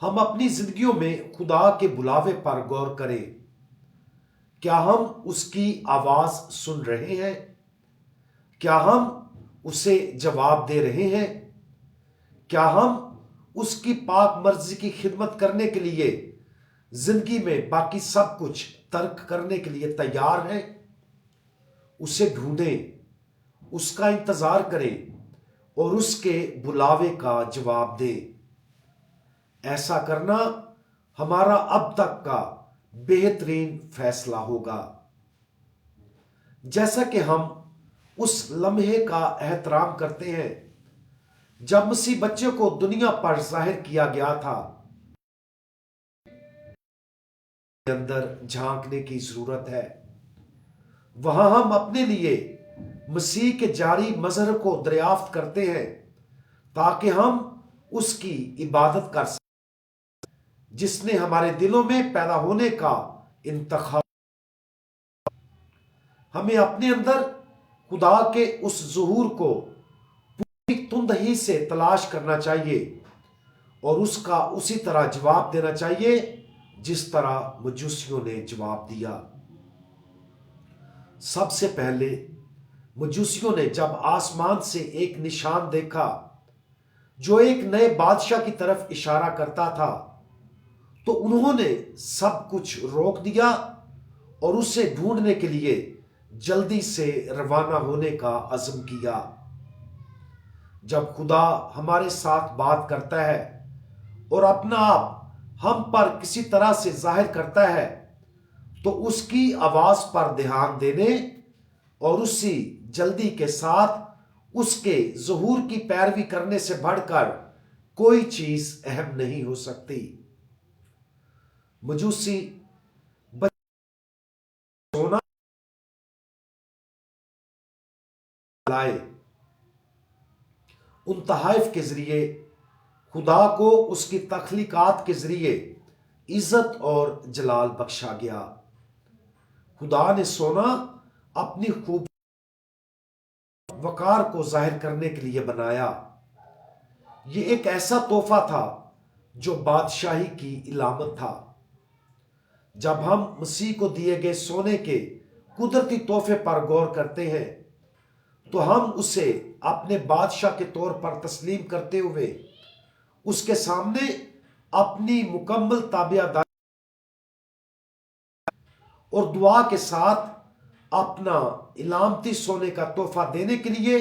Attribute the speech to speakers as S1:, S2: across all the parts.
S1: ہم اپنی زندگیوں میں خدا کے بلاوے پر غور کریں. کیا ہم اس کی آواز سن رہے ہیں؟ کیا ہم اسے جواب دے رہے ہیں؟ کیا ہم اس کی پاک مرضی کی خدمت کرنے کے لیے زندگی میں باقی سب کچھ ترک کرنے کے لیے تیار ہیں؟ اسے ڈھونڈیں، اس کا انتظار کریں اور اس کے بلاوے کا جواب دیں. ایسا کرنا ہمارا اب تک کا بہترین فیصلہ ہوگا. جیسا کہ ہم اس لمحے کا احترام کرتے ہیں جب مسیح بچے کو دنیا پر ظاہر کیا گیا تھا، اندر جھانکنے کی ضرورت ہے. وہاں ہم اپنے لیے مسیح کے جاری مظہر کو دریافت کرتے ہیں تاکہ ہم اس کی عبادت کر سکیں جس نے ہمارے دلوں میں پیدا ہونے کا انتخاب. ہمیں اپنے اندر خدا کے اس ظہور کو پوری تندہی سے تلاش کرنا چاہیے اور اس کا اسی طرح جواب دینا چاہیے جس طرح مجوسیوں نے جواب دیا. سب سے پہلے مجوسیوں نے جب آسمان سے ایک نشان دیکھا جو ایک نئے بادشاہ کی طرف اشارہ کرتا تھا تو انہوں نے سب کچھ روک دیا اور اسے ڈھونڈنے کے لیے جلدی سے روانہ ہونے کا عزم کیا. جب خدا ہمارے ساتھ بات کرتا ہے اور اپنا آپ ہم پر کسی طرح سے ظاہر کرتا ہے تو اس کی آواز پر دھیان دینے اور اسی جلدی کے ساتھ اس کے ظہور کی پیروی کرنے سے بڑھ کر کوئی چیز اہم نہیں ہو سکتی. مجوسی سونا لائے، ان تحائف کے ذریعے خدا کو اس کی تخلیقات کے ذریعے عزت اور جلال بخشا گیا. خدا نے سونا اپنی خوب وقار کو ظاہر کرنے کے لیے بنایا. یہ ایک ایسا تحفہ تھا جو بادشاہی کی علامت تھا. جب ہم مسیح کو دیے گئے سونے کے قدرتی تحفے پر غور کرتے ہیں تو ہم اسے اپنے بادشاہ کے طور پر تسلیم کرتے ہوئے اس کے سامنے اپنی مکمل تابعداری اور دعا کے ساتھ اپنا علامتی سونے کا تحفہ دینے کے لیے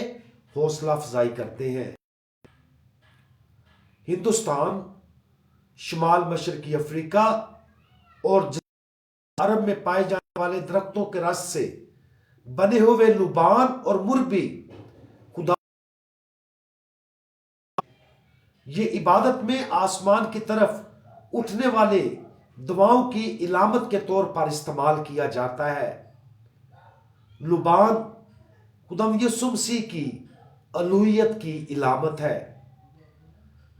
S1: حوصلہ افزائی کرتے ہیں. ہندوستان، شمال مشرقی افریقہ اور جنوبی عرب میں پائے جانے والے درختوں کے رس سے بنے ہوئے لبان اور مر بھی خدا یہ عبادت میں آسمان کی طرف اٹھنے والے دعاؤں کی علامت کے طور پر استعمال کیا جاتا ہے. لبان خداوند یسوع مسیح کی الوہیت کی علامت ہے.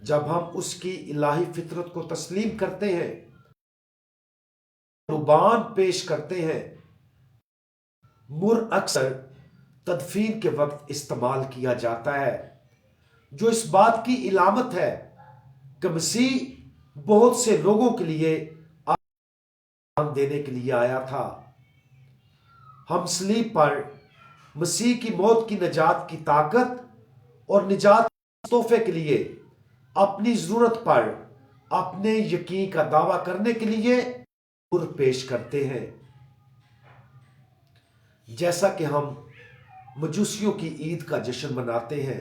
S1: جب ہم اس کی الہی فطرت کو تسلیم کرتے ہیں، لبان پیش کرتے ہیں. مر اکثر تدفین کے وقت استعمال کیا جاتا ہے جو اس بات کی علامت ہے کہ مسیح بہت سے لوگوں کے لیے آرام دینے کے لیے آیا تھا. ہم صلیب پر مسیح کی موت کی نجات کی طاقت اور نجات کے تحفے کے لیے اپنی ضرورت پر اپنے یقین کا دعویٰ کرنے کے لیے مر پیش کرتے ہیں. جیسا کہ ہم مجوسیوں کی عید کا جشن مناتے ہیں،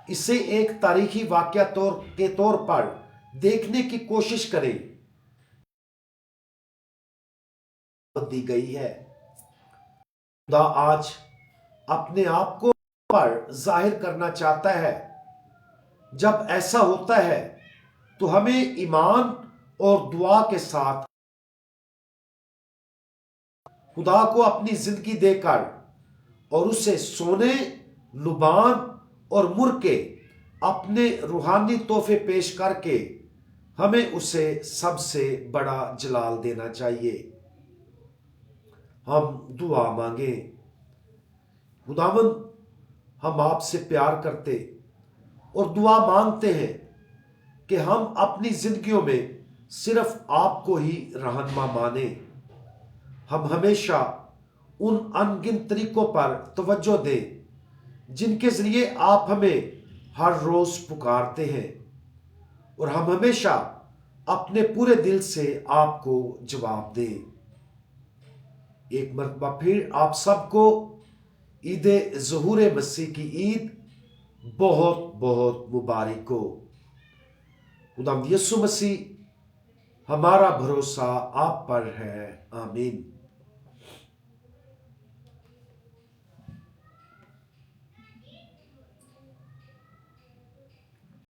S1: اسے ایک تاریخی واقعہ کے طور پر دیکھنے کی کوشش کریں. دی گئی ہے. خدا آج اپنے آپ کو پر ظاہر کرنا چاہتا ہے. جب ایسا ہوتا ہے تو ہمیں ایمان اور دعا کے ساتھ خدا کو اپنی زندگی دے کر اور اسے سونے، لبان اور مر کے اپنے روحانی تحفے پیش کر کے ہمیں اسے سب سے بڑا جلال دینا چاہیے. ہم دعا مانگیں. خداوند، ہم آپ سے پیار کرتے اور دعا مانگتے ہیں کہ ہم اپنی زندگیوں میں صرف آپ کو ہی رہنما مانیں۔ ہم ہمیشہ ان ان گنت طریقوں پر توجہ دیں جن کے ذریعے آپ ہمیں ہر روز پکارتے ہیں، اور ہم ہمیشہ اپنے پورے دل سے آپ کو جواب دیں۔ ایک مرتبہ پھر آپ سب کو عید ظہور مسیح کی عید بہت بہت مبارک ہو۔ خداوند یسوع مسیح ہمارا بھروسہ آپ پر ہے، آمین۔